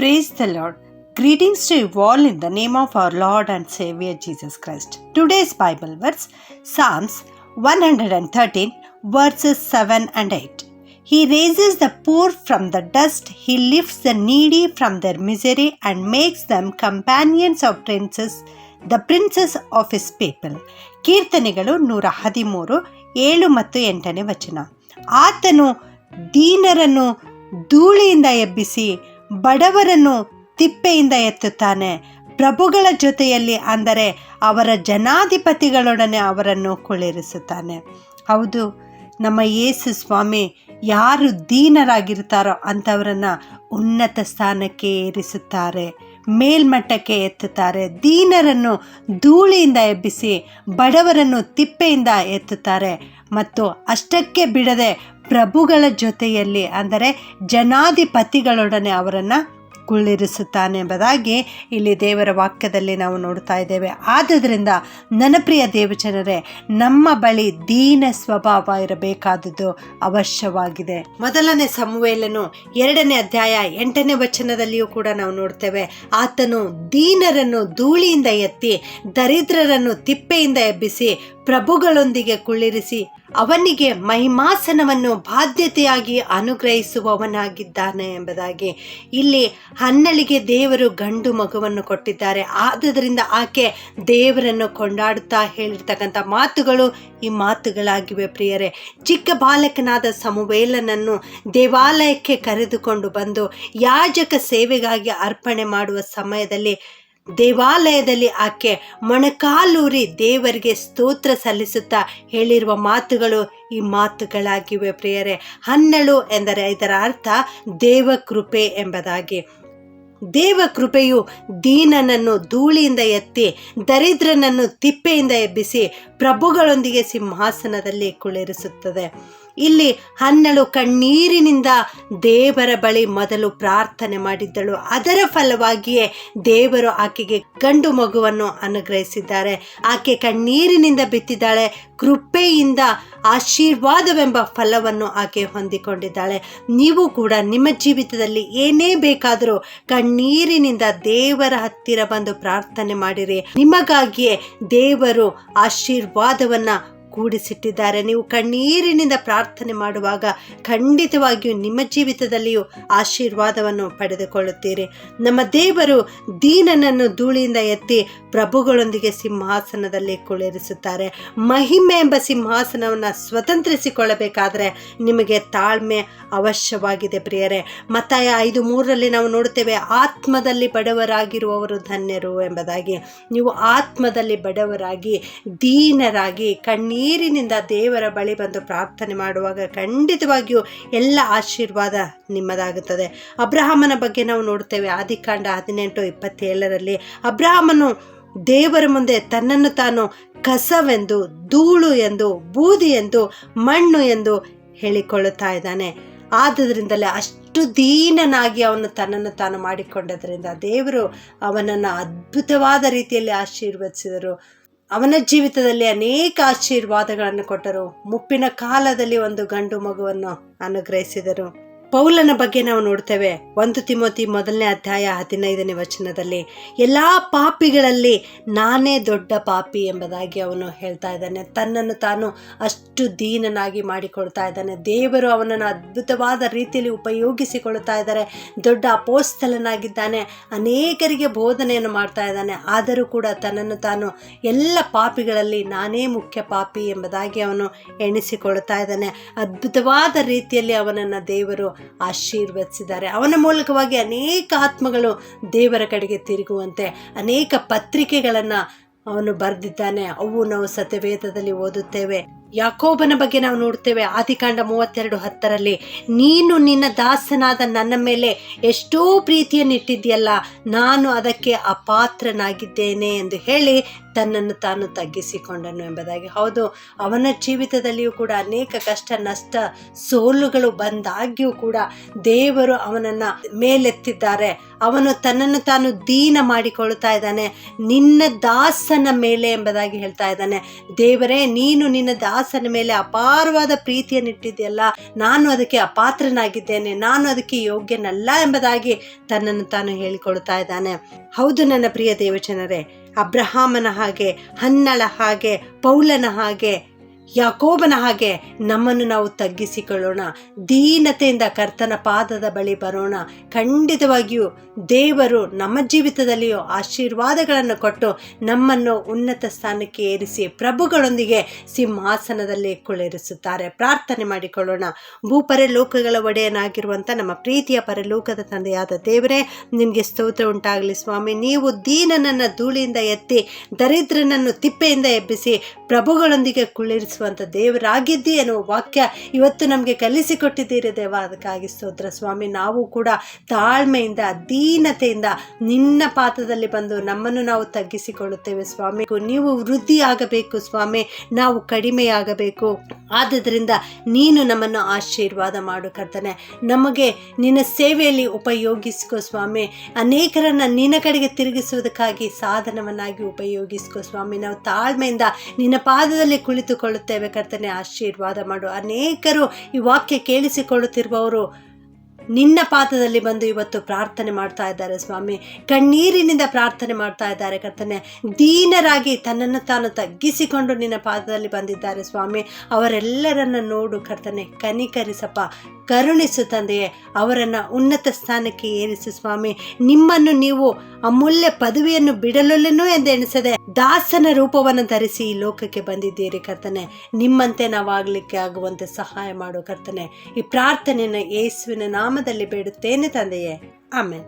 Praise the Lord. Greetings to you all in the name of our Lord and Savior Jesus Christ. Today's Bible verse, Psalms 113 verses 7 and 8. He raises the poor from the dust, he lifts the needy from their misery and makes them companions of princes, the princes of his people. ಕೀರ್ತನೆಗಳು 113 7 ಮತ್ತು 8ನೇ ವಚನ. ಆತನು ದೀನರನ್ನು ಧೂಳಿಯಿಂದ ಎಬ್ಬಿಸಿ ಬಡವರನ್ನು ತಿಪ್ಪೆಯಿಂದ ಎತ್ತುತ್ತಾನೆ. ಪ್ರಭುಗಳ ಜೊತೆಯಲ್ಲಿ ಅಂದರೆ ಅವರ ಜನಾಧಿಪತಿಗಳೊಡನೆ ಅವರನ್ನು ಕುಳ್ಳಿರಿಸುತ್ತಾನೆ. ಹೌದು, ನಮ್ಮ ಯೇಸು ಸ್ವಾಮಿ ಯಾರು ದೀನರಾಗಿರ್ತಾರೋ ಅಂಥವರನ್ನು ಉನ್ನತ ಸ್ಥಾನಕ್ಕೆ ಏರಿಸುತ್ತಾರೆ, ಮೇಲ್ಮಟ್ಟಕ್ಕೆ ಎತ್ತುತ್ತಾರೆ. ದೀನರನ್ನು ಧೂಳಿಯಿಂದ ಎಬ್ಬಿಸಿ ಬಡವರನ್ನು ತಿಪ್ಪೆಯಿಂದ ಎತ್ತುತ್ತಾರೆ ಮತ್ತು ಅಷ್ಟಕ್ಕೆ ಬಿಡದೆ ಪ್ರಭುಗಳ ಜೊತೆಯಲ್ಲಿ ಅಂದರೆ ಜನಾಧಿಪತಿಗಳೊಡನೆ ಅವರನ್ನು ಕುಳ್ಳಿರಿಸುತ್ತಾನೆ ಎಂಬುದಾಗಿ ಇಲ್ಲಿ ದೇವರ ವಾಕ್ಯದಲ್ಲಿ ನಾವು ನೋಡ್ತಾ ಇದ್ದೇವೆ. ಆದುದರಿಂದ ನನ್ನ ಪ್ರಿಯ ದೇವಜನರೇ, ನಮ್ಮ ಬಳಿ ದೀನ ಸ್ವಭಾವ ಇರಬೇಕಾದುದು ಅವಶ್ಯವಾಗಿದೆ. ಮೊದಲನೇ ಸಮುವೇಲನು 2ನೇ ಅಧ್ಯಾಯ 8ನೇ ವಚನದಲ್ಲಿಯೂ ಕೂಡ ನಾವು ನೋಡ್ತೇವೆ. ಆತನು ದೀನರನ್ನು ಧೂಳಿಯಿಂದ ಎತ್ತಿ ದರಿದ್ರರನ್ನು ತಿಪ್ಪೆಯಿಂದ ಎಬ್ಬಿಸಿ ಪ್ರಭುಗಳೊಂದಿಗೆ ಕುಳ್ಳಿರಿಸಿ ಅವನಿಗೆ ಮಹಿಮಾಸನವನ್ನು ಬಾಧ್ಯತೆಯಾಗಿ ಅನುಗ್ರಹಿಸುವವನಾಗಿದ್ದಾನೆ ಎಂಬುದಾಗಿ ಇಲ್ಲಿ ಹನ್ನಳಿಗೆ ದೇವರು ಗಂಡು ಮಗುವನ್ನು ಕೊಟ್ಟಿದ್ದಾರೆ. ಆದುದರಿಂದ ಆಕೆ ದೇವರನ್ನು ಕೊಂಡಾಡುತ್ತಾ ಹೇಳಿರ್ತಕ್ಕಂಥ ಮಾತುಗಳು ಈ ಮಾತುಗಳಾಗಿವೆ. ಪ್ರಿಯರೇ, ಚಿಕ್ಕ ಬಾಲಕನಾದ ಸಮುವೇಲನನ್ನು ದೇವಾಲಯಕ್ಕೆ ಕರೆದುಕೊಂಡು ಬಂದು ಯಾಜಕ ಸೇವೆಗಾಗಿ ಅರ್ಪಣೆ ಮಾಡುವ ಸಮಯದಲ್ಲಿ ದೇವಾಲಯದಲ್ಲಿ ಆಕೆ ಮೊಣಕಾಲೂರಿ ದೇವರಿಗೆ ಸ್ತೋತ್ರ ಸಲ್ಲಿಸುತ್ತಾ ಹೇಳಿರುವ ಮಾತುಗಳು ಈ ಮಾತುಗಳಾಗಿವೆ. ಪ್ರಿಯರೇ, ಹನ್ನಳು ಎಂದರೆ ಇದರ ಅರ್ಥ ದೇವಕೃಪೆ ಎಂಬುದಾಗಿ. ದೇವಕೃಪೆಯು ದೀನನನ್ನು ಧೂಳಿಯಿಂದ ಎತ್ತಿ ದರಿದ್ರನನ್ನು ತಿಪ್ಪೆಯಿಂದ ಎಬ್ಬಿಸಿ ಪ್ರಭುಗಳೊಂದಿಗೆ ಸಿಂಹಾಸನದಲ್ಲಿ ಕುಳ್ಳಿರಿಸುತ್ತದೆ. ಇಲ್ಲಿ ಹನ್ನಳು ಕಣ್ಣೀರಿನಿಂದ ದೇವರ ಬಳಿ ಮೊದಲು ಪ್ರಾರ್ಥನೆ ಮಾಡಿದ್ದಳು. ಅದರ ಫಲವಾಗಿಯೇ ದೇವರು ಆಕೆಗೆ ಗಂಡು ಮಗುವನ್ನು ಅನುಗ್ರಹಿಸಿದ್ದಾರೆ. ಆಕೆ ಕಣ್ಣೀರಿನಿಂದ ಬಿತ್ತಿದ್ದಾಳೆ. ಕೃಪೆಯಿಂದ ಆಶೀರ್ವಾದವೆಂಬ ಫಲವನ್ನು ಆಕೆ ಹೊಂದಿಕೊಂಡಿದ್ದಾಳೆ. ನೀವು ಕೂಡ ನಿಮ್ಮ ಜೀವಿತದಲ್ಲಿ ಏನೇ ಬೇಕಾದರೂ ಕಣ್ಣೀರಿನಿಂದ ದೇವರ ಹತ್ತಿರ ಬಂದು ಪ್ರಾರ್ಥನೆ ಮಾಡಿರಿ. ನಿಮಗಾಗಿಯೇ ದೇವರು ಆಶೀರ್ವಾದವನ್ನು ಕೂಡಿಸಿಟ್ಟಿದ್ದಾರೆ. ನೀವು ಕಣ್ಣೀರಿನಿಂದ ಪ್ರಾರ್ಥನೆ ಮಾಡುವಾಗ ಖಂಡಿತವಾಗಿಯೂ ನಿಮ್ಮ ಜೀವಿತದಲ್ಲಿಯೂ ಆಶೀರ್ವಾದವನ್ನು ಪಡೆದುಕೊಳ್ಳುತ್ತೀರಿ. ನಮ್ಮ ದೇವರು ದೀನನನ್ನು ಧೂಳಿಯಿಂದ ಎತ್ತಿ ಪ್ರಭುಗಳೊಂದಿಗೆ ಸಿಂಹಾಸನದಲ್ಲಿ ಕುಳ್ಳಿರಿಸುತ್ತಾರೆ. ಮಹಿಮೆ ಎಂಬ ಸಿಂಹಾಸನವನ್ನು ಸ್ವತಂತ್ರಿಸಿಕೊಳ್ಳಬೇಕಾದರೆ ನಿಮಗೆ ತಾಳ್ಮೆ ಅವಶ್ಯವಾಗಿದೆ. ಪ್ರಿಯರೇ, ಮತ್ತಾಯ 5:3 ನಾವು ನೋಡುತ್ತೇವೆ, ಆತ್ಮದಲ್ಲಿ ಬಡವರಾಗಿರುವವರು ಧನ್ಯರು ಎಂಬುದಾಗಿ. ನೀವು ಆತ್ಮದಲ್ಲಿ ಬಡವರಾಗಿ ದೀನರಾಗಿ ನೀರಿನಿಂದ ದೇವರ ಬಳಿ ಬಂದು ಪ್ರಾರ್ಥನೆ ಮಾಡುವಾಗ ಖಂಡಿತವಾಗಿಯೂ ಎಲ್ಲ ಆಶೀರ್ವಾದ ನಿಮ್ಮದಾಗುತ್ತದೆ. ಅಬ್ರಹಾಮನ ಬಗ್ಗೆ ನಾವು ನೋಡ್ತೇವೆ. ಆದಿಕಾಂಡ 18:27 ಅಬ್ರಹಾಮನು ದೇವರ ಮುಂದೆ ತನ್ನನ್ನು ತಾನು ಕಸವೆಂದು, ಧೂಳು ಎಂದು, ಬೂದಿ ಎಂದು, ಮಣ್ಣು ಎಂದು ಹೇಳಿಕೊಳ್ಳುತ್ತಾ ಇದ್ದಾನೆ. ಆದುದರಿಂದಲೇ ಅಷ್ಟು ದೀನನಾಗಿ ಅವನು ತನ್ನನ್ನು ತಾನು ಮಾಡಿಕೊಂಡದ್ರಿಂದ ದೇವರು ಅವನನ್ನು ಅದ್ಭುತವಾದ ರೀತಿಯಲ್ಲಿ ಆಶೀರ್ವದಿಸಿದರು. ಅವನ ಜೀವಿತದಲ್ಲಿ ಅನೇಕ ಆಶೀರ್ವಾದಗಳನ್ನು ಕೊಟ್ಟರು. ಮುಪ್ಪಿನ ಕಾಲದಲ್ಲಿ ಒಂದು ಗಂಡು ಮಗುವನ್ನು ಅನುಗ್ರಹಿಸಿದರು. ಪೌಲನ ಬಗ್ಗೆ ನಾವು ನೋಡ್ತೇವೆ. 1 ತಿಮೋತಿ 1ನೇ ಅಧ್ಯಾಯ 15ನೇ ವಚನದಲ್ಲಿ ಎಲ್ಲ ಪಾಪಿಗಳಲ್ಲಿ ನಾನೇ ದೊಡ್ಡ ಪಾಪಿ ಎಂಬುದಾಗಿ ಅವನು ಹೇಳ್ತಾ ಇದ್ದಾನೆ. ತನ್ನನ್ನು ತಾನು ಅಷ್ಟು ದೀನನಾಗಿ ಮಾಡಿಕೊಳ್ತಾ ಇದ್ದಾನೆ. ದೇವರು ಅವನನ್ನು ಅದ್ಭುತವಾದ ರೀತಿಯಲ್ಲಿ ಉಪಯೋಗಿಸಿಕೊಳ್ತಾ ಇದ್ದಾರೆ. ದೊಡ್ಡ ಅಪೋಸ್ತಲನಾಗಿದ್ದಾನೆ. ಅನೇಕರಿಗೆ ಬೋಧನೆಯನ್ನು ಮಾಡ್ತಾ ಇದ್ದಾನೆ. ಆದರೂ ಕೂಡ ತನ್ನನ್ನು ತಾನು ಎಲ್ಲ ಪಾಪಿಗಳಲ್ಲಿ ನಾನೇ ಮುಖ್ಯ ಪಾಪಿ ಎಂಬುದಾಗಿ ಅವನು ಎಣಿಸಿಕೊಳ್ತಾ ಇದ್ದಾನೆ. ಅದ್ಭುತವಾದ ರೀತಿಯಲ್ಲಿ ಅವನನ್ನು ದೇವರು ಆಶೀರ್ವದಿಸಿದ್ದಾರೆ. ಅವನ ಮೂಲಕವಾಗಿ ಅನೇಕ ಆತ್ಮಗಳು ದೇವರ ಕಡೆಗೆ ತಿರುಗುವಂತೆ ಅನೇಕ ಪತ್ರಿಕೆಗಳನ್ನು ಅವನು ಬರೆದಿದ್ದಾನೆ. ಅವು ನಾವು ಸತ್ಯವೇದದಲ್ಲಿ ಓದುತ್ತೇವೆ. ಯಾಕೋಬನ ಬಗ್ಗೆ ನಾವು ನೋಡ್ತೇವೆ. ಆದಿಕಾಂಡ 32:10 ನೀನು ನಿನ್ನ ದಾಸನಾದ ನನ್ನ ಮೇಲೆ ಎಷ್ಟೋ ಪ್ರೀತಿಯನ್ನಿಟ್ಟಿದ್ಯಲ್ಲ, ನಾನು ಅದಕ್ಕೆ ಅಪಾತ್ರನಾಗಿದ್ದೇನೆ ಎಂದು ಹೇಳಿ ತನ್ನನ್ನು ತಾನು ತಗ್ಗಿಸಿಕೊಂಡನು ಎಂಬುದಾಗಿ. ಹೌದು, ಅವನ ಜೀವಿತದಲ್ಲಿಯೂ ಕೂಡ ಅನೇಕ ಕಷ್ಟ, ನಷ್ಟ, ಸೋಲುಗಳು ಬಂದಾಗ್ಯೂ ಕೂಡ ದೇವರು ಅವನನ್ನು ಮೇಲೆತ್ತಿದ್ದಾರೆ. ಅವನು ತನ್ನನ್ನು ತಾನು ದೀನ ಮಾಡಿಕೊಳ್ತಾ ಇದ್ದಾನೆ. ನಿನ್ನ ದಾಸನ ಮೇಲೆ ಎಂಬುದಾಗಿ ಹೇಳ್ತಾ ಇದ್ದಾನೆ. ದೇವರೇ, ನೀನು ನಿನ್ನ ದಾಸನ ಮೇಲೆ ಅಪಾರವಾದ ಪ್ರೀತಿಯನ್ನಿಟ್ಟಿದೆಯಲ್ಲ, ನಾನು ಅದಕ್ಕೆ ಅಪಾತ್ರನಾಗಿದ್ದೇನೆ, ನಾನು ಅದಕ್ಕೆ ಯೋಗ್ಯನಲ್ಲ ಎಂಬುದಾಗಿ ತನ್ನನ್ನು ತಾನು ಹೇಳಿಕೊಳ್ತಾ ಇದ್ದಾನೆ. ಹೌದು ನನ್ನ ಪ್ರಿಯ ದೇವಜನರೇ, ಅಬ್ರಹಾಮನ ಹಾಗೆ, ಹನ್ನಳ ಹಾಗೆ, ಪೌಲನ ಹಾಗೆ, ಯಾಕೋಬನ ಹಾಗೆ ನಮ್ಮನ್ನು ನಾವು ತಗ್ಗಿಸಿಕೊಳ್ಳೋಣ. ದೀನತೆಯಿಂದ ಕರ್ತನ ಪಾದದ ಬಳಿ ಬರೋಣ. ಖಂಡಿತವಾಗಿಯೂ ದೇವರು ನಮ್ಮ ಜೀವಿತದಲ್ಲಿಯೂ ಆಶೀರ್ವಾದಗಳನ್ನು ಕೊಟ್ಟು ನಮ್ಮನ್ನು ಉನ್ನತ ಸ್ಥಾನಕ್ಕೆ ಏರಿಸಿ ಪ್ರಭುಗಳೊಂದಿಗೆ ಸಿಂಹಾಸನದಲ್ಲಿ ಕುಳ್ಳಿರಿಸುತ್ತಾರೆ. ಪ್ರಾರ್ಥನೆ ಮಾಡಿಕೊಳ್ಳೋಣ. ಭೂಪರಲೋಕಗಳ ಒಡೆಯನಾಗಿರುವಂಥ ನಮ್ಮ ಪ್ರೀತಿಯ ಪರಲೋಕದ ತಂದೆಯಾದ ದೇವರೇ, ನಿಮಗೆ ಸ್ತೋತ್ರ ಉಂಟಾಗಲಿ ಸ್ವಾಮಿ. ನೀವು ದೀನನನ್ನು ಧೂಳಿಯಿಂದ ಎತ್ತಿ ದರಿದ್ರನನ್ನು ತಿಪ್ಪೆಯಿಂದ ಎಬ್ಬಿಸಿ ಪ್ರಭುಗಳೊಂದಿಗೆ ಕುಳ್ಳಿರಿಸುವಂಥ ದೇವರಾಗಿದ್ದಿ ಎನ್ನುವ ವಾಕ್ಯ ಇವತ್ತು ನಮಗೆ ಕಲಿಸಿಕೊಟ್ಟಿದ್ದೀರಿ ದೇವ. ಅದಕ್ಕಾಗಿ ಸ್ತೋತ್ರ ಸ್ವಾಮಿ. ನಾವು ಕೂಡ ತಾಳ್ಮೆಯಿಂದ ದೀನತೆಯಿಂದ ನಿನ್ನ ಪಾದದಲ್ಲಿ ಬಂದು ನಮ್ಮನ್ನು ನಾವು ತಗ್ಗಿಸಿಕೊಳ್ಳುತ್ತೇವೆ ಸ್ವಾಮಿ. ನೀವು ವೃದ್ಧಿಯಾಗಬೇಕು ಸ್ವಾಮಿ, ನಾವು ಕಡಿಮೆಯಾಗಬೇಕು. ಆದುದರಿಂದ ನೀನು ನಮ್ಮನ್ನು ಆಶೀರ್ವಾದ ಮಾಡು ಕರ್ತನೆ. ನಮಗೆ ನಿನ್ನ ಸೇವೆಯಲ್ಲಿ ಉಪಯೋಗಿಸ್ಕೋ ಸ್ವಾಮಿ. ಅನೇಕರನ್ನು ನಿನ್ನ ಕಡೆಗೆ ತಿರುಗಿಸುವುದಕ್ಕಾಗಿ ಸಾಧನವನ್ನಾಗಿ ಉಪಯೋಗಿಸ್ಕೋ ಸ್ವಾಮಿ. ನಾವು ತಾಳ್ಮೆಯಿಂದ ನಿನ್ನ ಪಾದದಲ್ಲಿ ಕುಳಿತುಕೊಳ್ಳುತ್ತೇವೆ ಕರ್ತನೆ. ಆಶೀರ್ವಾದ ಮಾಡು. ಅನೇಕರು ಈ ವಾಕ್ಯ ಕೇಳಿಸಿಕೊಳ್ಳುತ್ತಿರುವವರು ನಿನ್ನ ಪಾದದಲ್ಲಿ ಬಂದು ಇವತ್ತು ಪ್ರಾರ್ಥನೆ ಮಾಡ್ತಾ ಇದ್ದಾರೆ ಸ್ವಾಮಿ. ಕಣ್ಣೀರಿನಿಂದ ಪ್ರಾರ್ಥನೆ ಮಾಡ್ತಾ ಇದ್ದಾರೆ ಕರ್ತನೆ. ದೀನರಾಗಿ ತನ್ನನ್ನು ತಾನು ತಗ್ಗಿಸಿಕೊಂಡು ನಿನ್ನ ಪಾದದಲ್ಲಿ ಬಂದಿದ್ದಾರೆ ಸ್ವಾಮಿ. ಅವರೆಲ್ಲರನ್ನು ನೋಡು ಕರ್ತನೆ, ಕನಿಕರಿಸಪ್ಪ, ಕರುಣಿಸು ತಂದೆಯೇ. ಅವರನ್ನು ಉನ್ನತ ಸ್ಥಾನಕ್ಕೆ ಏರಿಸು ಸ್ವಾಮಿ. ನಿಮ್ಮನ್ನು ನೀವು ಅಮೂಲ್ಯ ಪದವಿಯನ್ನು ಬಿಡಲೊಲ್ಲೆನೋ ಎಂದೆಣಿಸದೆ ದಾಸನ ರೂಪವನ್ನು ಧರಿಸಿ ಈ ಲೋಕಕ್ಕೆ ಬಂದಿದ್ದೀರಿ ಕರ್ತನೆ. ನಿಮ್ಮಂತೆ ನಾವಾಗಲಿಕ್ಕೆ ಆಗುವಂತೆ ಸಹಾಯ ಮಾಡು ಕರ್ತನೆ. ಈ ಪ್ರಾರ್ಥನೆಯನ್ನು ಯೇಸುವಿನ ನಾಮದಲ್ಲಿ ಬೇಡುತ್ತೇನೆ ತಂದೆಯೇ, ಆಮೆನ್.